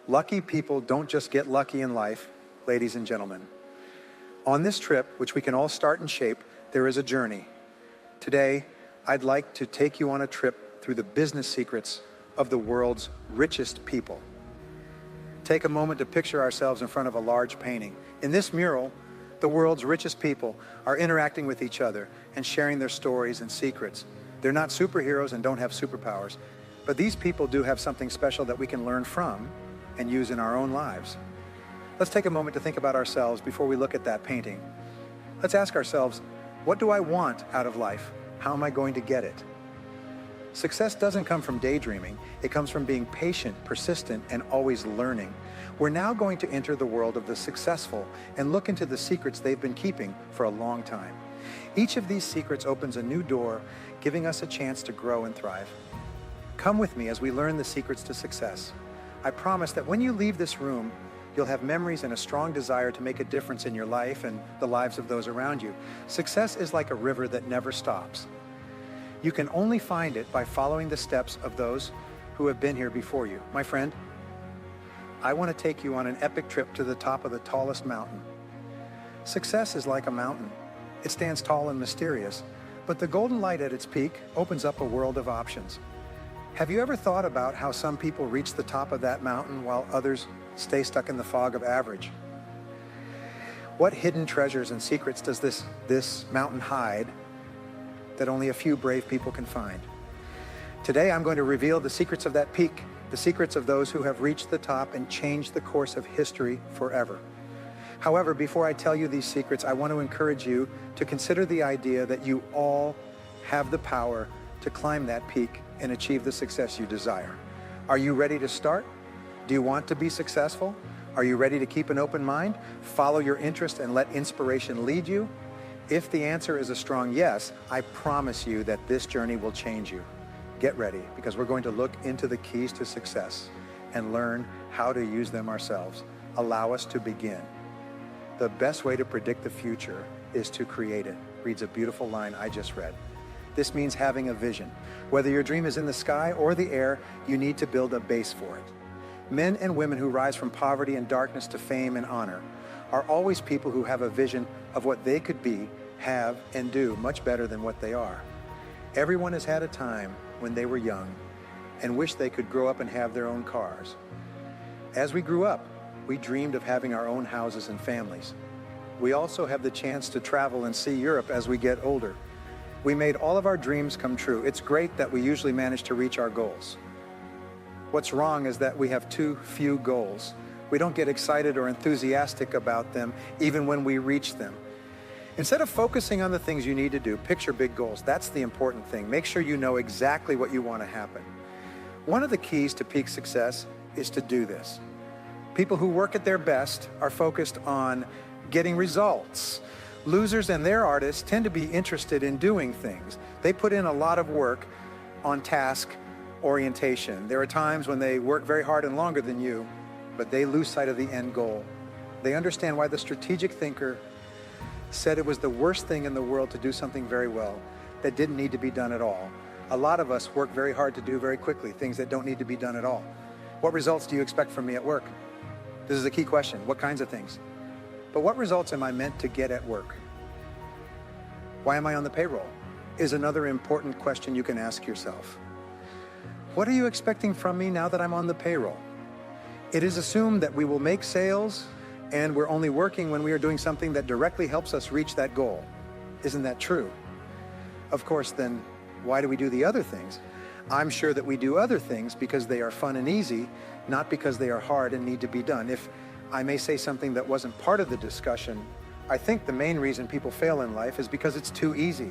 Lucky people don't just get lucky in life, ladies and gentlemen. On this trip, which we can all start and shape, there is a journey. Today, I'd like to take you on a trip through the business secrets of the world's richest people. Take a moment to picture ourselves in front of a large painting. In this mural, the world's richest people are interacting with each other and sharing their stories and secrets. They're not superheroes and don't have superpowers, but these people do have something special that we can learn from and use in our own lives. Let's take a moment to think about ourselves before we look at that painting. Let's ask ourselves, what do I want out of life? How am I going to get it? Success doesn't come from daydreaming. It comes from being patient, persistent, and always learning. We're now going to enter the world of the successful and look into the secrets they've been keeping for a long time. Each of these secrets opens a new door, giving us a chance to grow and thrive. Come with me as we learn the secrets to success. I promise that when you leave this room, you'll have memories and a strong desire to make a difference in your life and the lives of those around you. Success is like a river that never stops. You can only find it by following the steps of those who have been here before you. My friend, I want to take you on an epic trip to the top of the tallest mountain. Success is like a mountain. It stands tall and mysterious, but the golden light at its peak opens up a world of options. Have you ever thought about how some people reach the top of that mountain while others stay stuck in the fog of average? What hidden treasures and secrets does this mountain hide that only a few brave people can find? Today, I'm going to reveal the secrets of that peak, the secrets of those who have reached the top and changed the course of history forever. However, before I tell you these secrets, I want to encourage you to consider the idea that you all have the power to climb that peak and achieve the success you desire. Are you ready to start? Do you want to be successful? Are you ready to keep an open mind? Follow your interest and let inspiration lead you? If the answer is a strong yes, I promise you that this journey will change you. Get ready, because we're going to look into the keys to success and learn how to use them ourselves. Allow us to begin. The best way to predict the future is to create it, reads a beautiful line I just read. This means having a vision. Whether your dream is in the sky or the air, you need to build a base for it. Men and women who rise from poverty and darkness to fame and honor are always people who have a vision of what they could be, have, and do much better than what they are. Everyone has had a time when they were young and wished they could grow up and have their own cars. As we grew up, we dreamed of having our own houses and families. We also have the chance to travel and see Europe as we get older. We made all of our dreams come true. It's great that we usually manage to reach our goals. What's wrong is that we have too few goals. We don't get excited or enthusiastic about them even when we reach them. Instead of focusing on the things you need to do, picture big goals. That's the important thing. Make sure you know exactly what you want to happen. One of the keys to peak success is to do this. People who work at their best are focused on getting results. Losers and their artists tend to be interested in doing things. They put in a lot of work on task orientation. There are times when they work very hard and longer than you, but they lose sight of the end goal. They understand why the strategic thinker said it was the worst thing in the world to do something very well that didn't need to be done at all. A lot of us work very hard to do very quickly things that don't need to be done at all. What results do you expect from me at work? This is a key question. What kinds of things? But what results am I meant to get at work? Why am I on the payroll? Is another important question you can ask yourself. What are you expecting from me now that I'm on the payroll? It is assumed that we will make sales and we're only working when we are doing something that directly helps us reach that goal. Isn't that true? Of course, then why do we do the other things? I'm sure that we do other things because they are fun and easy, not because they are hard and need to be done. If I may say something that wasn't part of the discussion, I think the main reason people fail in life is because it's too easy.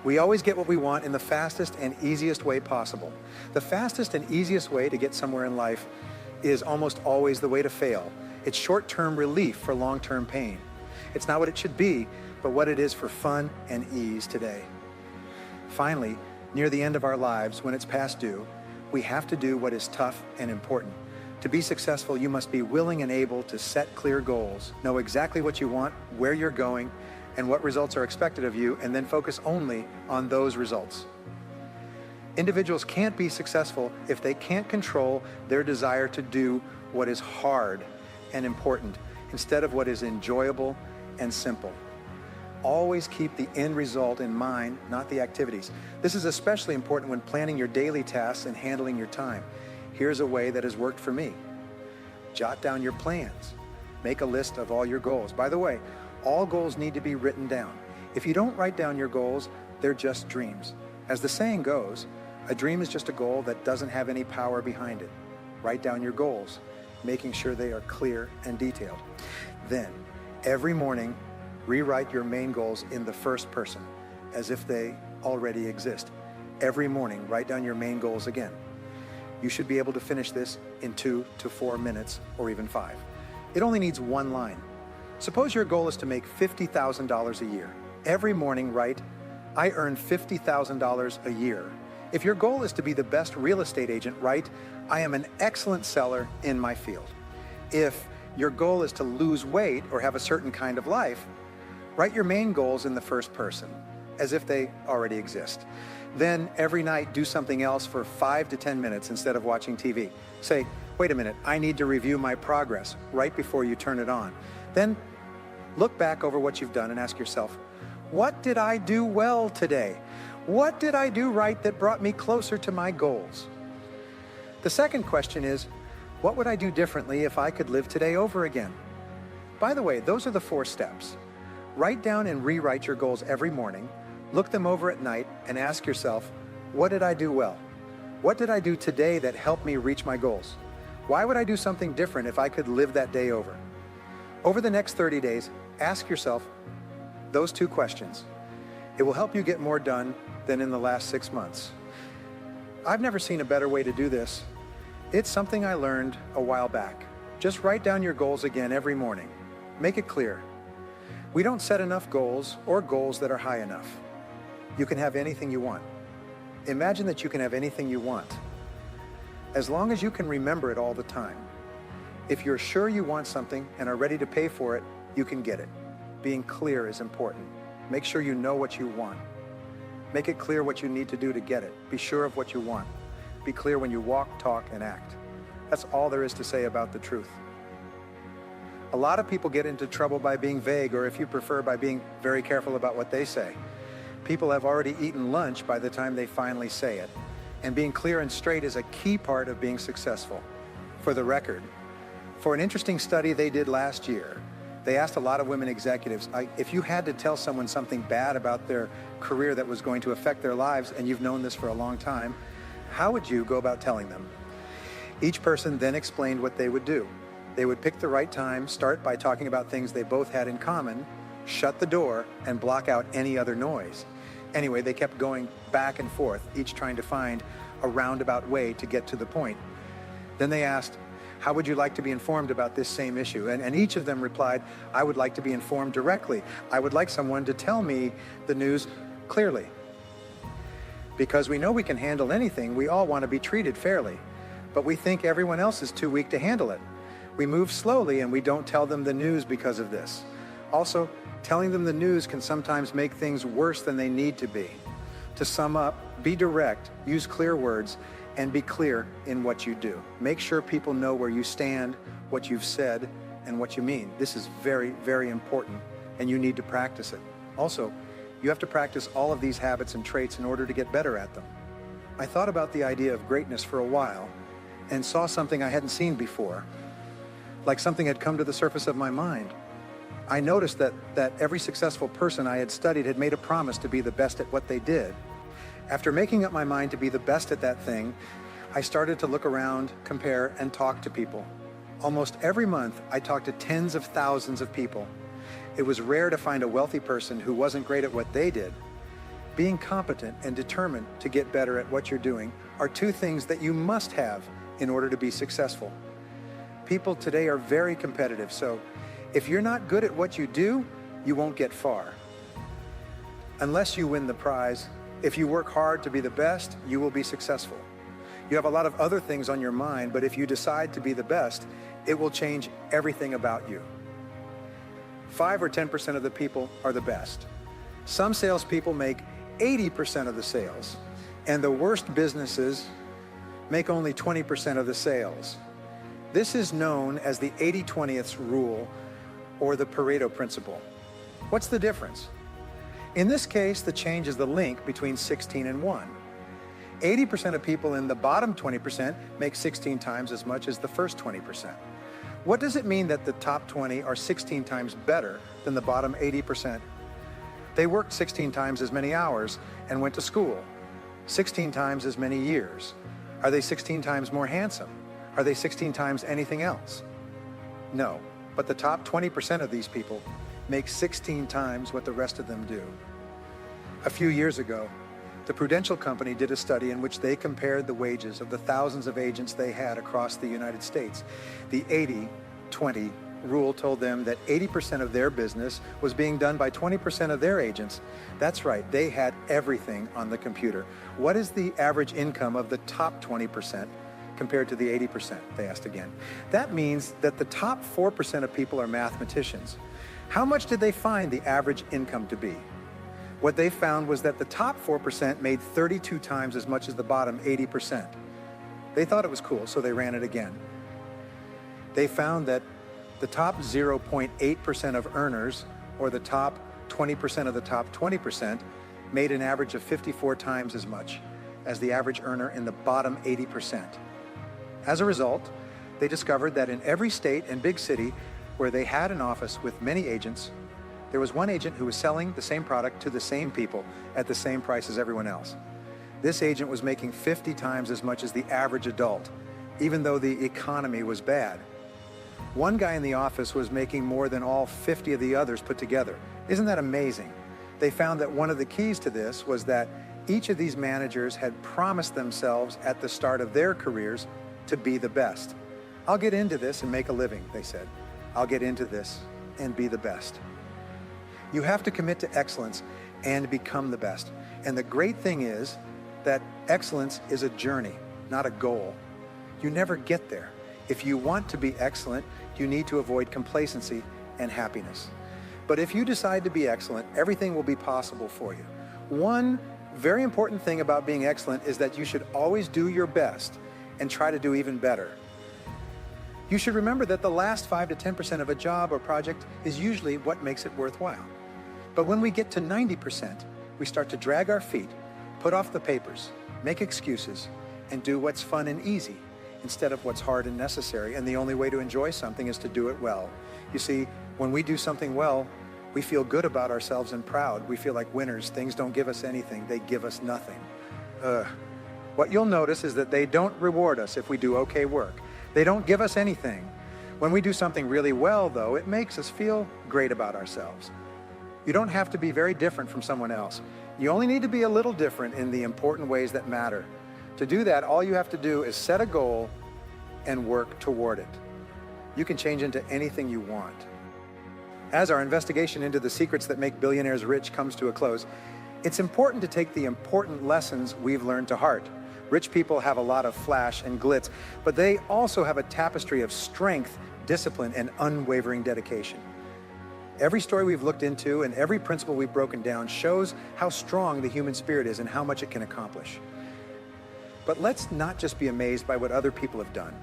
We always get what we want in the fastest and easiest way possible. The fastest and easiest way to get somewhere in life is almost always the way to fail. It's short-term relief for long-term pain. It's not what it should be, but what it is for fun and ease today. Finally, near the end of our lives, when it's past due, we have to do what is tough and important. To be successful, you must be willing and able to set clear goals, know exactly what you want, where you're going, and what results are expected of you, and then focus only on those results. Individuals can't be successful if they can't control their desire to do what is hard and important instead of what is enjoyable and simple. Always keep the end result in mind, not the activities. This is especially important when planning your daily tasks and handling your time. Here's a way that has worked for me. Jot down your plans. Make a list of all your goals. By the way, all goals need to be written down. If you don't write down your goals, they're just dreams. As the saying goes, a dream is just a goal that doesn't have any power behind it. Write down your goals, making sure they are clear and detailed. Then, every morning, rewrite your main goals in the first person, as if they already exist. Every morning, write down your main goals again. You should be able to finish this in 2 to 4 minutes, or even 5. It only needs one line. Suppose your goal is to make $50,000 a year. Every morning, write, I earn $50,000 a year. If your goal is to be the best real estate agent, write, I am an excellent seller in my field. If your goal is to lose weight or have a certain kind of life, write your main goals in the first person, as if they already exist. Then every night do something else for 5 to 10 minutes instead of watching TV. Say, wait a minute, I need to review my progress right before you turn it on. Then look back over what you've done and ask yourself, what did I do well today? What did I do right that brought me closer to my goals? The second question is, what would I do differently if I could live today over again? By the way, those are the 4 steps. Write down and rewrite your goals every morning, look them over at night, and ask yourself, what did I do well? What did I do today that helped me reach my goals? Why would I do something different if I could live that day over? Over the next 30 days, ask yourself those 2 questions. It will help you get more done than in the last 6 months. I've never seen a better way to do this. It's something I learned a while back. Just write down your goals again every morning. Make it clear. We don't set enough goals or goals that are high enough. You can have anything you want. Imagine that you can have anything you want, as long as you can remember it all the time. If you're sure you want something and are ready to pay for it, you can get it. Being clear is important. Make sure you know what you want. Make it clear what you need to do to get it. Be sure of what you want. Be clear when you walk, talk, and act. That's all there is to say about the truth. A lot of people get into trouble by being vague, or if you prefer, by being very careful about what they say. People have already eaten lunch by the time they finally say it. And being clear and straight is a key part of being successful. For the record, for an interesting study they did last year, they asked a lot of women executives, if you had to tell someone something bad about their career that was going to affect their lives, and you've known this for a long time, how would you go about telling them? Each person then explained what they would do. They would pick the right time, start by talking about things they both had in common, shut the door, and block out any other noise. Anyway, they kept going back and forth, each trying to find a roundabout way to get to the point. Then they asked, how would you like to be informed about this same issue? And each of them replied, I would like to be informed directly. I would like someone to tell me the news clearly. Because we know we can handle anything, we all want to be treated fairly. But we think everyone else is too weak to handle it. We move slowly and we don't tell them the news because of this. Also, telling them the news can sometimes make things worse than they need to be. To sum up, be direct, use clear words, and be clear in what you do. Make sure people know where you stand, what you've said, and what you mean. This is very, very important, and you need to practice it. Also, you have to practice all of these habits and traits in order to get better at them. I thought about the idea of greatness for a while and saw something I hadn't seen before, like something had come to the surface of my mind. I noticed that every successful person I had studied had made a promise to be the best at what they did. After making up my mind to be the best at that thing, I started to look around, compare, and talk to people. Almost every month, I talked to tens of thousands of people. It was rare to find a wealthy person who wasn't great at what they did. Being competent and determined to get better at what you're doing are 2 things that you must have in order to be successful. People today are very competitive, so if you're not good at what you do, you won't get far. Unless you win the prize, if you work hard to be the best, you will be successful. You have a lot of other things on your mind, but if you decide to be the best, it will change everything about you. 5 or 10% of the people are the best. Some salespeople make 80% of the sales. and the worst businesses make only 20% of the sales. This is known as the 80/20 rule or the Pareto principle. What's the difference? In this case, the change is the link between 16 and 1. 80% of people in the bottom 20% make 16 times as much as the first 20%. What does it mean that the top 20 are 16 times better than the bottom 80%? They worked 16 times as many hours and went to school 16 times as many years. Are they 16 times more handsome? Are they 16 times anything else? No, but the top 20% of these people make 16 times what the rest of them do. A few years ago, the Prudential Company did a study in which they compared the wages of the thousands of agents they had across the United States. The 80/20 rule told them that 80% of their business was being done by 20% of their agents. That's right, they had everything on the computer. What is the average income of the top 20% compared to the 80%, they asked again. That means that the top 4% of people are mathematicians. How much did they find the average income to be? What they found was that the top 4% made 32 times as much as the bottom 80%. They thought it was cool, so they ran it again. They found that the top 0.8% of earners, or the top 20% of the top 20%, made an average of 54 times as much as the average earner in the bottom 80%. As a result, they discovered that in every state and big city where they had an office with many agents, there was one agent who was selling the same product to the same people at the same price as everyone else. This agent was making 50 times as much as the average adult, even though the economy was bad. One guy in the office was making more than all 50 of the others put together. Isn't that amazing? They found that one of the keys to this was that each of these managers had promised themselves at the start of their careers to be the best. I'll get into this and make a living, they said. I'll get into this and be the best. You have to commit to excellence and become the best. And the great thing is that excellence is a journey, not a goal. You never get there. If you want to be excellent, you need to avoid complacency and happiness. But if you decide to be excellent, everything will be possible for you. One very important thing about being excellent is that you should always do your best and try to do even better. You should remember that the last 5 to 10% of a job or project is usually what makes it worthwhile. But when we get to 90%, we start to drag our feet, put off the papers, make excuses, and do what's fun and easy instead of what's hard and necessary. And the only way to enjoy something is to do it well. You see, when we do something well, we feel good about ourselves and proud. We feel like winners. Things don't give us anything. They give us nothing. What you'll notice is that they don't reward us if we do okay work. They don't give us anything. When we do something really well, though, it makes us feel great about ourselves. You don't have to be very different from someone else. You only need to be a little different in the important ways that matter. To do that, all you have to do is set a goal and work toward it. You can change into anything you want. As our investigation into the secrets that make billionaires rich comes to a close, it's important to take the important lessons we've learned to heart. Rich people have a lot of flash and glitz, but they also have a tapestry of strength, discipline, and unwavering dedication. Every story we've looked into and every principle we've broken down shows how strong the human spirit is and how much it can accomplish. But let's not just be amazed by what other people have done.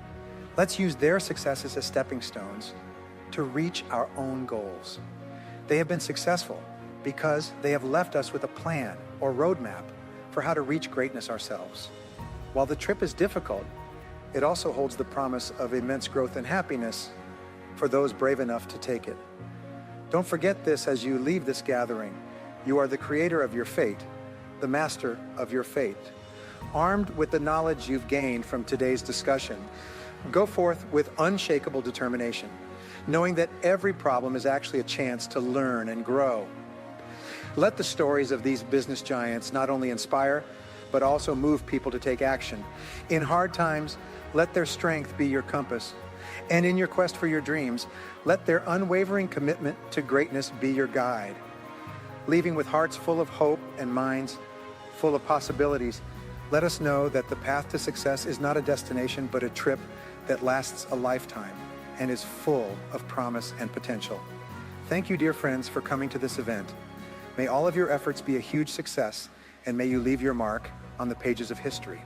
Let's use their successes as stepping stones to reach our own goals. They have been successful because they have left us with a plan or roadmap for how to reach greatness ourselves. While the trip is difficult, it also holds the promise of immense growth and happiness for those brave enough to take it. Don't forget this as you leave this gathering. You are the creator of your fate, the master of your fate. Armed with the knowledge you've gained from today's discussion, go forth with unshakable determination, knowing that every problem is actually a chance to learn and grow. Let the stories of these business giants not only inspire, but also move people to take action. In hard times, let their strength be your compass. And in your quest for your dreams, let their unwavering commitment to greatness be your guide. Leaving with hearts full of hope and minds full of possibilities, let us know that the path to success is not a destination, but a trip that lasts a lifetime and is full of promise and potential. Thank you, dear friends, for coming to this event. May all of your efforts be a huge success, and may you leave your mark on the pages of history.